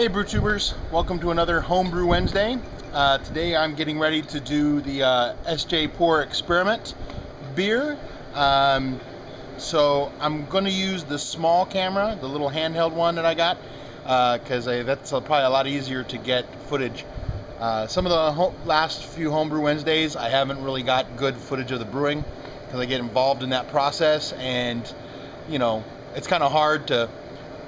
Hey BrewTubers, welcome to another Homebrew Wednesday. Today I'm getting ready to do the SJPorr experiment beer. So I'm going to use the small camera, the little handheld one that I got, because that's probably a lot easier to get footage. Some of the last few Homebrew Wednesdays I haven't really got good footage of the brewing because I get involved in that process, and you know, it's kind of hard to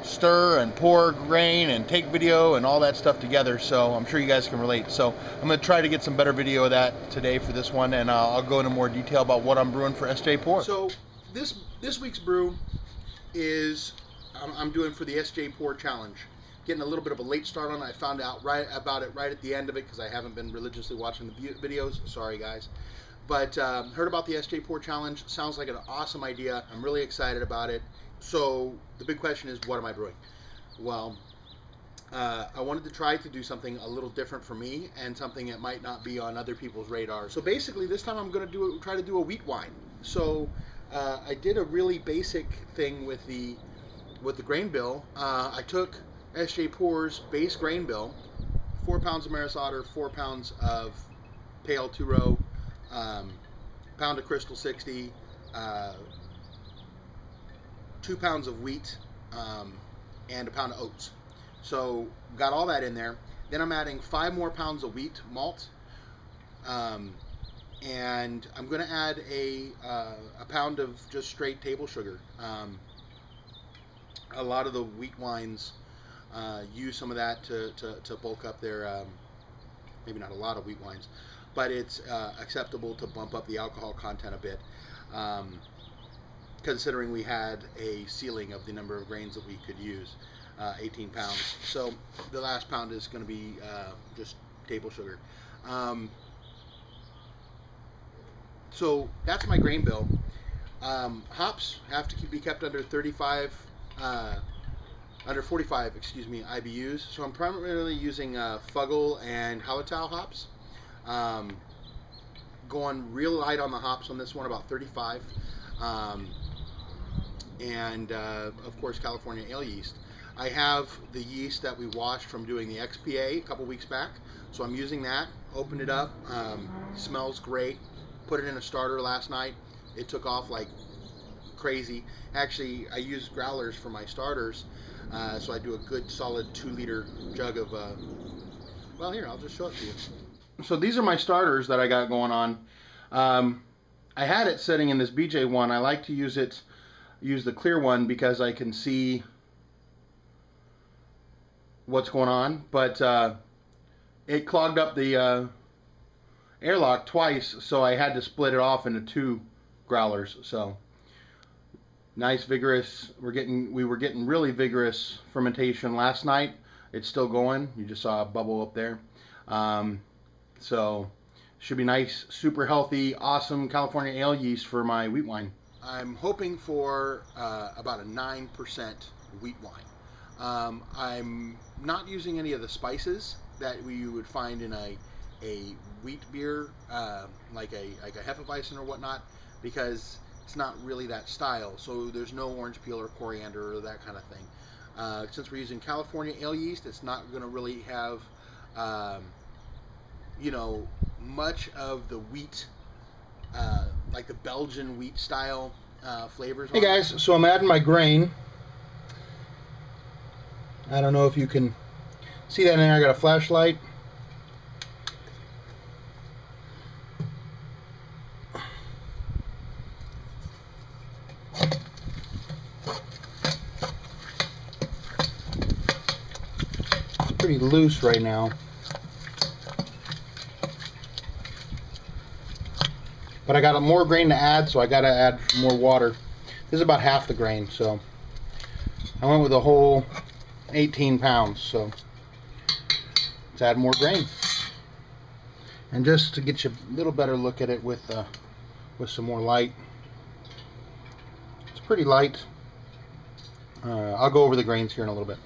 stir and pour grain and take video and all that stuff together, so I'm sure you guys can relate. So I'm going to try to get some better video of that today for this one, and I'll go into more detail about what I'm brewing for SJPorr. So this week's brew is I'm doing for the SJPorr challenge. Getting a little bit of a late start on it. I found out about it right at the end of it because I haven't been religiously watching the videos. Sorry guys. But heard about the SJPorr challenge. Sounds like an awesome idea. I'm really excited about it. So the big question is, what am I brewing? Well, I wanted to try to do something a little different for me and something that might not be on other people's radar. So basically this time I'm going to try to do a wheat wine. So I did a really basic thing with the grain bill. I took SJPorr's base grain bill, 4 pounds of Maris Otter, 4 pounds of Pale 2-row, pound of Crystal 60, 2 pounds of wheat, and a pound of oats. So got all that in there. Then I'm adding 5 more pounds of wheat malt, and I'm going to add a pound of just straight table sugar. A lot of the wheat wines use some of that to bulk up their, maybe not a lot of wheat wines, but it's acceptable to bump up the alcohol content a bit, considering we had a ceiling of the number of grains that we could use, 18 pounds. So the last pound is going to be just table sugar. So that's my grain bill. Hops have to be kept under 45, excuse me, IBUs. So I'm primarily using Fuggle and Hallertau hops. Going real light on the hops on this one, about 35. And of course California ale yeast. I have the yeast that we washed from doing the XPA a couple weeks back, so I'm using that. Opened it up, smells great. Put it in a starter last night. It took off like crazy. Actually, I use growlers for my starters, so I do a good solid 2-liter jug of, well, here, I'll just show it to you. So these are my starters that I got going on. I had it sitting in this BJ one. I like to use the clear one because I can see what's going on, but it clogged up the airlock twice, so I had to split it off into 2 growlers. So nice, vigorous. We were getting really vigorous fermentation last night. It's still going. You just saw a bubble up there. So should be nice, super healthy, awesome California ale yeast for my wheat wine. I'm hoping for about a 9% wheat wine. I'm not using any of the spices that you would find in a wheat beer, like a Hefeweizen or whatnot, because it's not really that style. So there's no orange peel or coriander or that kind of thing. Since we're using California ale yeast, it's not going to really have, you know, much of the wheat, like the Belgian wheat style flavors. Hey guys, so I'm adding my grain. I don't know if you can see that in there. I got a flashlight. It's pretty loose right now, but I got more grain to add, so I got to add more water. This is about half the grain, so I went with a whole 18 pounds. So let's add more grain, and just to get you a little better look at it with some more light. It's pretty light. I'll go over the grains here in a little bit.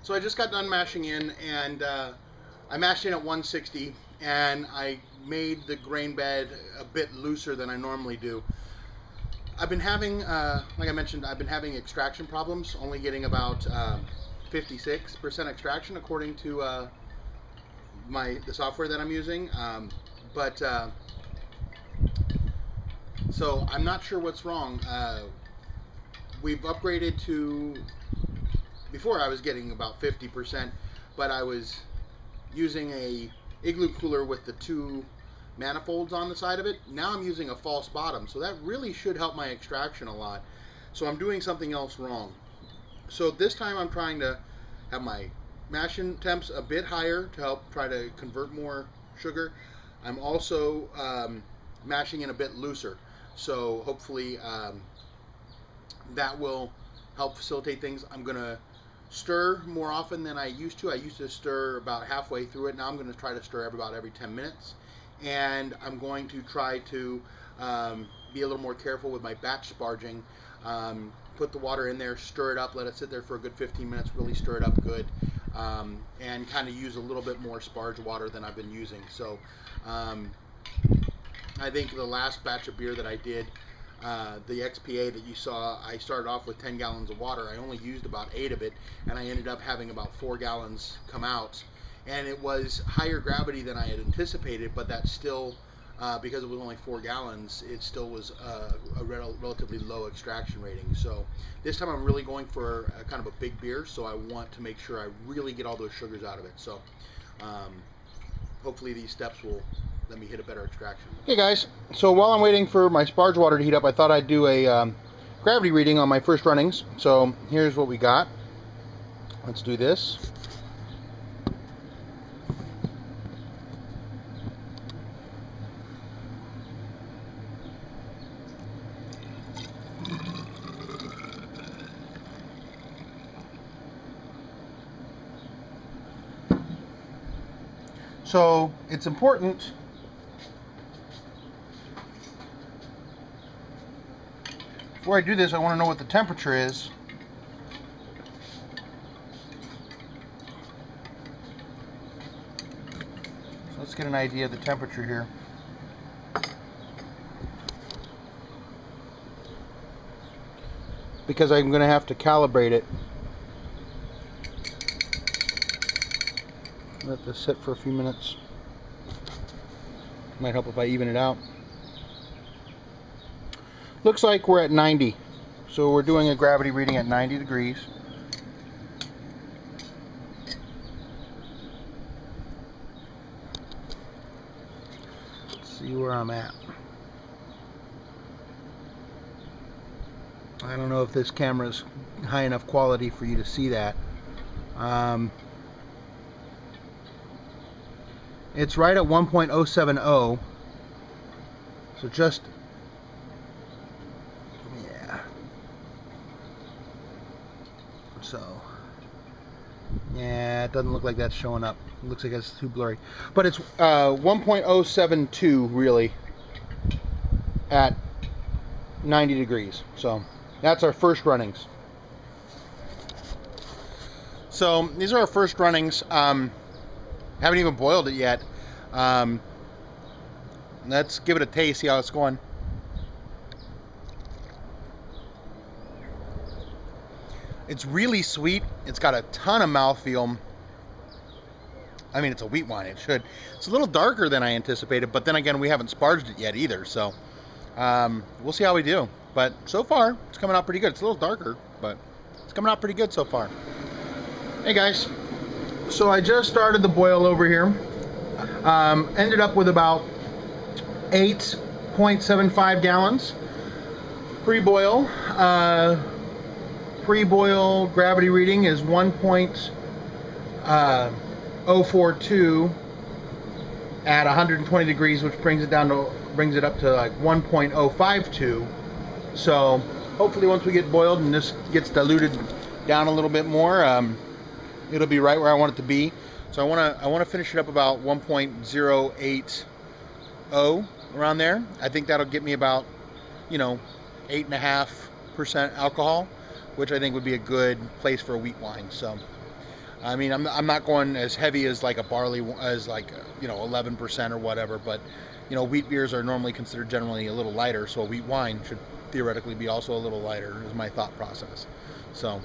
So I just got done mashing in, and I mashed in at 160, and I made the grain bed a bit looser than I normally do. I've been having, like I mentioned, I've been having extraction problems, only getting about 56% extraction according to the software that I'm using. So I'm not sure what's wrong. We've upgraded to, before I was getting about 50%, but I was using a igloo cooler with the 2 manifolds on the side of it. Now I'm using a false bottom, so that really should help my extraction a lot. So I'm doing something else wrong. So this time I'm trying to have my mashing temps a bit higher to help try to convert more sugar. I'm also mashing in a bit looser, so hopefully that will help facilitate things. I'm gonna stir more often than I used to. I used to stir about halfway through it. Now I'm going to try to stir about every 10 minutes. And I'm going to try to be a little more careful with my batch sparging. Put the water in there, stir it up, let it sit there for a good 15 minutes, really stir it up good, and kind of use a little bit more sparge water than I've been using. So I think the last batch of beer that I did, the XPA that you saw, I started off with 10 gallons of water. I only used about 8 of it, and I ended up having about 4 gallons come out. And it was higher gravity than I had anticipated, but that still, because it was only 4 gallons, it still was a relatively low extraction rating. So this time I'm really going for a kind of a big beer, so I want to make sure I really get all those sugars out of it. So hopefully these steps will let me hit a better extraction. Hey guys, so while I'm waiting for my sparge water to heat up, I thought I'd do a gravity reading on my first runnings. So here's what we got. Let's do this. So it's important before I do this, I want to know what the temperature is. So let's get an idea of the temperature here. Because I'm going to have to calibrate it. Let this sit for a few minutes. Might help if I even it out. Looks like we're at 90. So we're doing a gravity reading at 90 degrees. Let's see where I'm at. I don't know if this camera's high enough quality for you to see that. It's right at 1.070. So just, yeah. So, yeah, it doesn't look like that's showing up. It looks like it's too blurry. But it's 1.072 really at 90 degrees. So that's our first runnings. So these are our first runnings. Haven't even boiled it yet. Let's give it a taste, see how it's going. It's really sweet. It's got a ton of mouthfeel. I mean, it's a wheat wine. It's a little darker than I anticipated, but then again, we haven't sparged it yet either. So we'll see how we do. But so far, it's coming out pretty good. It's a little darker, but it's coming out pretty good so far. Hey guys. So I just started the boil over here. Ended up with about 8.75 gallons. Pre-boil. Pre-boil gravity reading is 1.042 at 120 degrees, which brings it up to like 1.052. So hopefully once we get boiled and this gets diluted down a little bit more, it'll be right where I want it to be. So I want to finish it up about 1.080 around there. I think that'll get me about, 8.5% alcohol, which I think would be a good place for a wheat wine. So I mean, I'm not going as heavy as like a barley, as like 11% or whatever, but wheat beers are normally considered generally a little lighter, so a wheat wine should theoretically be also a little lighter, is my thought process. So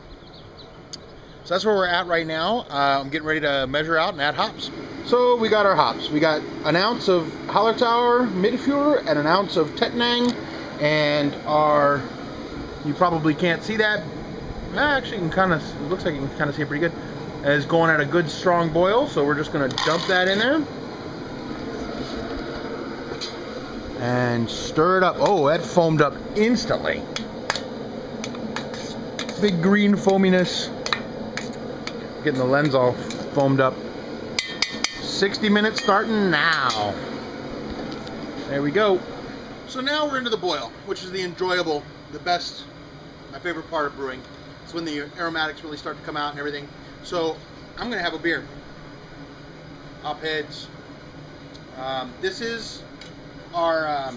So that's where we're at right now. I'm getting ready to measure out and add hops. So we got our hops. We got an ounce of Hallertauer Mittelfuhrer and an ounce of Tettnang, and our, you probably can't see that. Actually, you can kind of, it looks like you can kind of see it pretty good. It's going at a good strong boil, so we're just going to dump that in there and stir it up. Oh, that foamed up instantly. Big green foaminess. Getting the lens all foamed up. 60 minutes starting now. There we go. So now we're into the boil, which is the enjoyable, the best, my favorite part of brewing. It's when the aromatics really start to come out and everything. So I'm gonna have a beer. Hop heads. This is our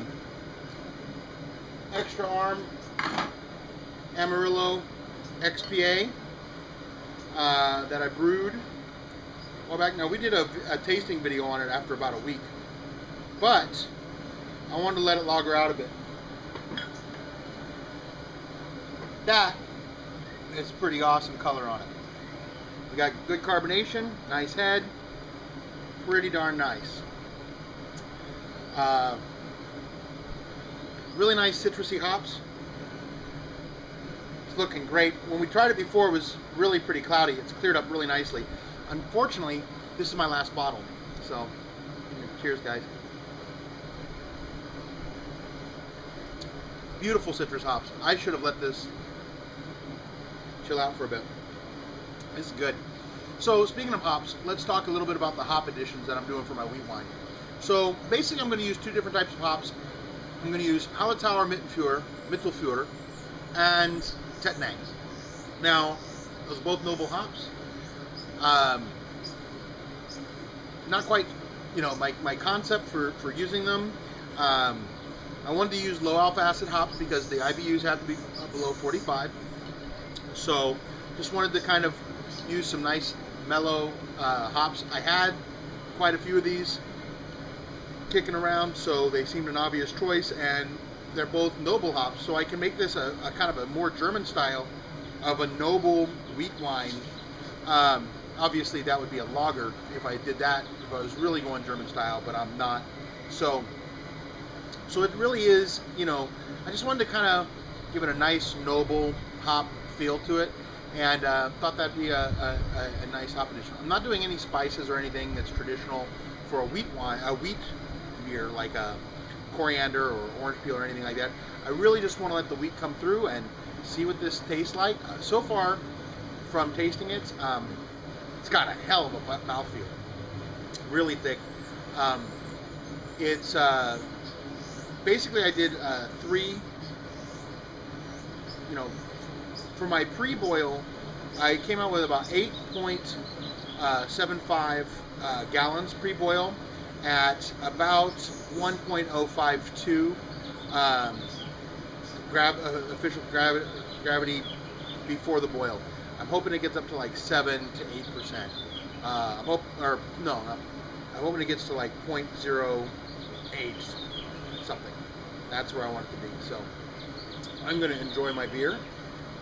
Extra Arm Amarillo XPA that I brewed a while back. Now, we did a tasting video on it after about a week, but I wanted to let it lager out a bit. That is pretty awesome color on it. We got good carbonation, nice head, pretty darn nice. Really nice citrusy hops. It's looking great. When we tried it before, it was really pretty cloudy. It's cleared up really nicely. Unfortunately, this is my last bottle. So, cheers, guys. Beautiful citrus hops. I should have let this chill out for a bit. This is good. So, speaking of hops, let's talk a little bit about the hop additions that I'm doing for my wheat wine. So, basically, I'm going to use two different types of hops. I'm going to use Hallertauer Mittelfuhrer and Tettnang. Now, those are both noble hops. Not quite, you know, my concept for using them. I wanted to use low alpha acid hops because the IBUs have to be below 45. So, just wanted to kind of use some nice mellow hops. I had quite a few of these kicking around, so they seemed an obvious choice, and they're both noble hops, so I can make this a kind of a more German style of a noble wheat wine. Obviously that would be a lager if I did that, if I was really going German style, but I'm not. So it really is, you know, I just wanted to kind of give it a nice noble hop feel to it, and thought that'd be a nice hop addition. I'm not doing any spices or anything that's traditional for a wheat wine, a wheat beer, like a coriander or orange peel or anything like that. I really just want to let the wheat come through and see what this tastes like. So far, from tasting it, it's got a hell of a mouthfeel. Really thick. It's basically, I did 3, you know, for my pre-boil, I came out with about 8.75 gallons pre-boil at about 1.052 official gravity before the boil. I'm hoping it gets up to like 7 to 8%. I'm hoping it gets to like 0.08 something. That's where I want it to be. So I'm going to enjoy my beer.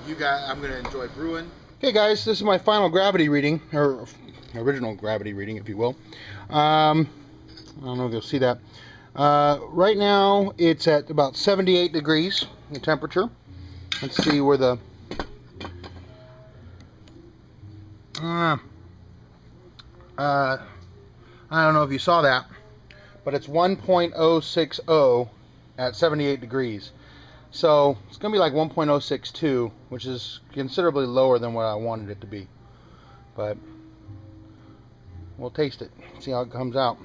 I'm going to enjoy brewing. Okay, guys, this is my final gravity reading, or original gravity reading, if you will. I don't know if you'll see that. Right now, it's at about 78 degrees, the temperature. Let's see where the... I don't know if you saw that, but it's 1.060 at 78 degrees. So, it's going to be like 1.062, which is considerably lower than what I wanted it to be. But, we'll taste it, see how it comes out.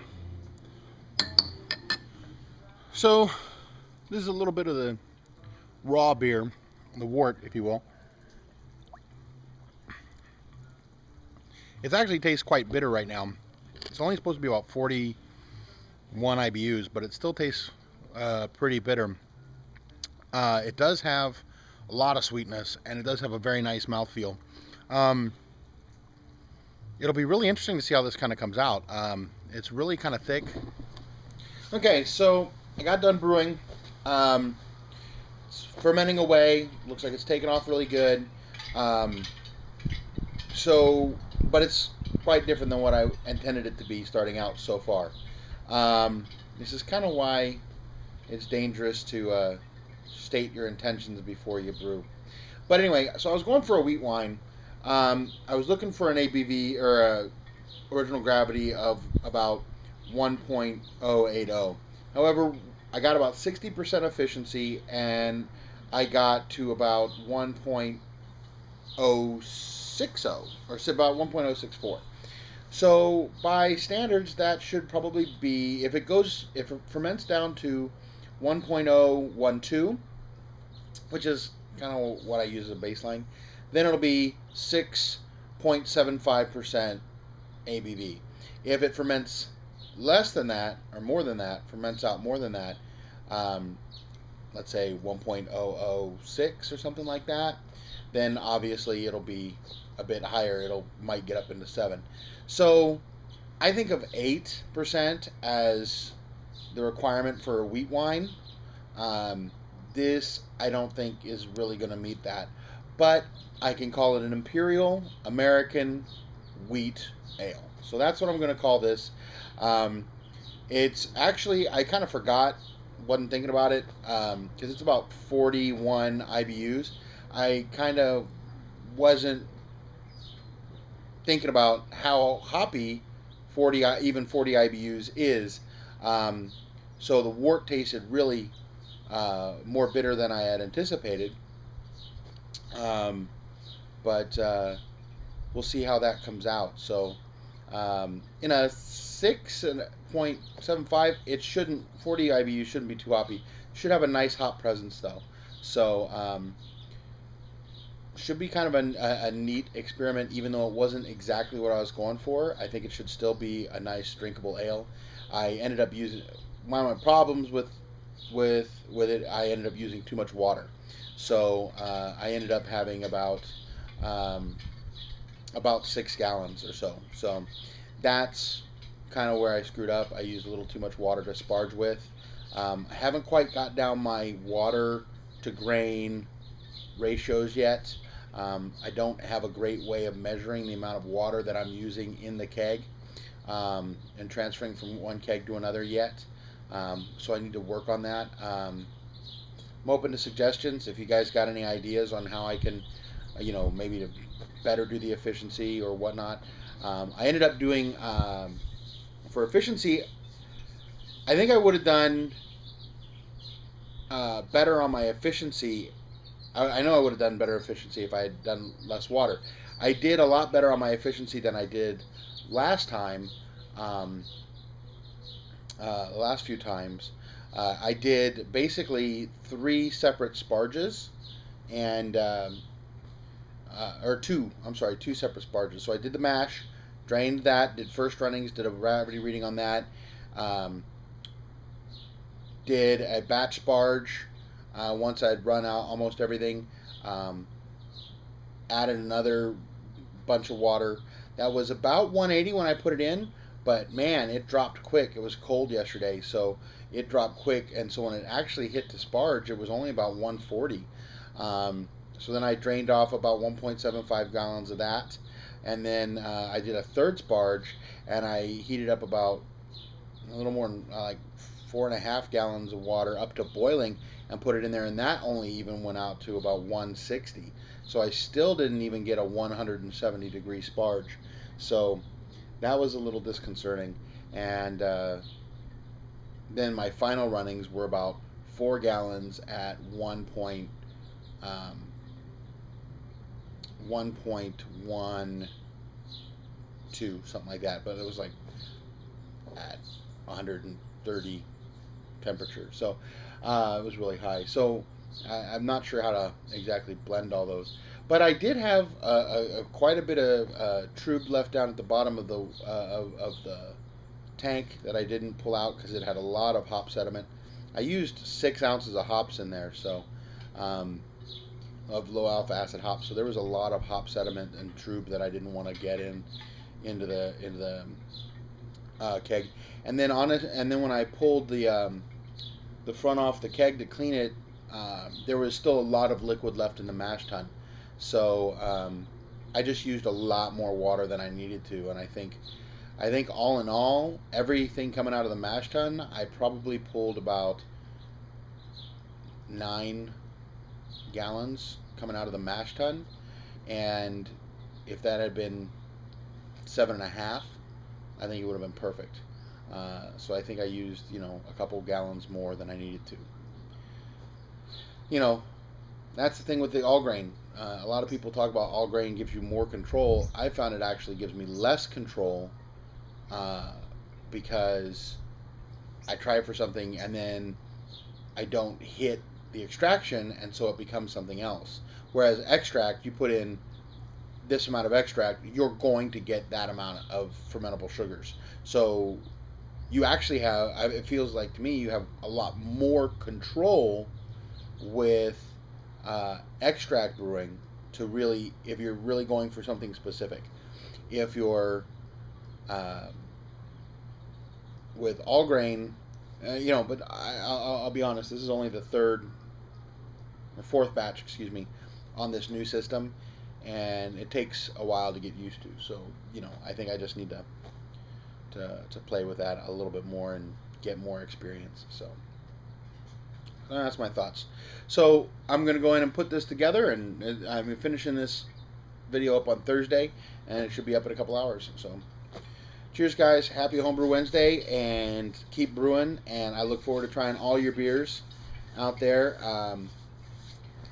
So, this is a little bit of the raw beer, the wort, if you will. It actually tastes quite bitter right now. It's only supposed to be about 41 IBUs, but it still tastes pretty bitter. It does have a lot of sweetness, and it does have a very nice mouthfeel. It'll be really interesting to see how this kind of comes out. It's really kind of thick. Okay, so I got done brewing. It's fermenting away. Looks like it's taken off really good. So, but it's quite different than what I intended it to be starting out so far. This is kind of why it's dangerous to state your intentions before you brew. But anyway, so I was going for a wheat wine. I was looking for an ABV or a original gravity of about 1.080. However, I got about 60% efficiency, and I got to about 1.060, or about 1.064. So by standards, that should probably be, if it ferments down to 1.012, which is kind of what I use as a baseline, then it'll be 6.75% ABV. If it ferments less than that, or more than that, ferments out more than that, let's say 1.006 or something like that, then obviously it'll be a bit higher. Might get up into 7. So I think of 8% as the requirement for a wheat wine. This I don't think is really going to meet that, but I can call it an Imperial American Wheat Ale. So that's what I'm going to call this. It's actually, I kind of forgot, wasn't thinking about it, because it's about 41 IBUs. I kind of wasn't thinking about how hoppy 40 IBUs is. So the wort tasted really more bitter than I had anticipated. But we'll see how that comes out. So in a 6.75, it shouldn't, 40 IBU shouldn't be too hoppy. Should have a nice hop presence though. So should be kind of a neat experiment, even though it wasn't exactly what I was going for. I think it should still be a nice drinkable ale. I ended up using, one of my problems with it, I ended up using too much water. So I ended up having about 6 gallons or so. So that's kind of where I screwed up. I used a little too much water to sparge with. I haven't quite got down my water to grain ratios yet. I don't have a great way of measuring the amount of water that I'm using in the keg and transferring from one keg to another yet. So I need to work on that. I'm open to suggestions. If you guys got any ideas on how I can, maybe to better do the efficiency or whatnot. I ended up doing, for efficiency, I think I would have done better on my efficiency. I know I would have done better efficiency if I had done less water. I did a lot better on my efficiency than I did last time. The last few times. I did basically 3 separate sparges and or 2 separate sparges. So I did the mash, drained that, did first runnings, did a gravity reading on that, did a batch sparge once I'd run out almost everything, added another bunch of water. That was about 180 when I put it in, but man, it dropped quick. It was cold yesterday, so it dropped quick, and so when it actually hit the sparge, it was only about 140. So then I drained off about 1.75 gallons of that, and then I did a third sparge, and I heated up about a little more than like 4.5 gallons of water up to boiling and put it in there, and that only even went out to about 160. So I still didn't even get a 170 degree sparge. So that was a little disconcerting. And then my final runnings were about 4 gallons at 1.12, something like that. But it was like at 130 temperature. So it was really high. So I'm not sure how to exactly blend all those. But I did have quite a bit of trub left down at the bottom of the tank that I didn't pull out because it had a lot of hop sediment. I used 6 ounces of hops in there, so of low alpha acid hops. So there was a lot of hop sediment and trub that I didn't want to get into the keg. And then when I pulled the front off the keg to clean it, there was still a lot of liquid left in the mash tun. So I just used a lot more water than I needed to, and I think all in all, everything coming out of the mash tun, I probably pulled about 9 gallons coming out of the mash tun, and if that had been 7.5, I think it would have been perfect. So I think I used, a couple gallons more than I needed to. That's the thing with the all grain. A lot of people talk about all grain gives you more control. I found it actually gives me less control, because I try for something and then I don't hit the extraction, and so it becomes something else. Whereas extract, you put in this amount of extract, you're going to get that amount of fermentable sugars. So you actually have, it feels like to me, you have a lot more control with extract brewing to really, if you're really going for something specific. If you're with all grain, but I'll be honest, this is only the fourth batch, on this new system, and it takes a while to get used to. So, I think I just need to play with that a little bit more and get more experience. So that's my thoughts. So I'm going to go in and put this together, and I'm finishing this video up on Thursday, and it should be up in a couple hours. So cheers, guys. Happy Homebrew Wednesday, and keep brewing, and I look forward to trying all your beers out there.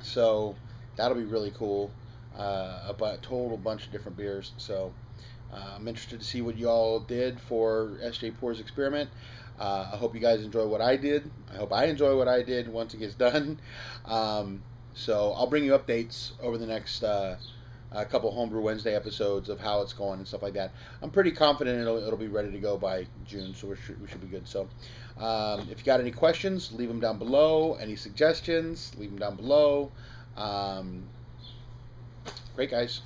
So that'll be really cool. A total bunch of different beers. So I'm interested to see what you all did for SJPorr's experiment. I hope you guys enjoy what I did. I hope I enjoy what I did once it gets done. So I'll bring you updates over the next a couple Homebrew Wednesday episodes of how it's going and stuff like that. I'm pretty confident it'll be ready to go by June, so we should be good. So if you got any questions, leave them down below. Any suggestions, leave them down below. Great, guys.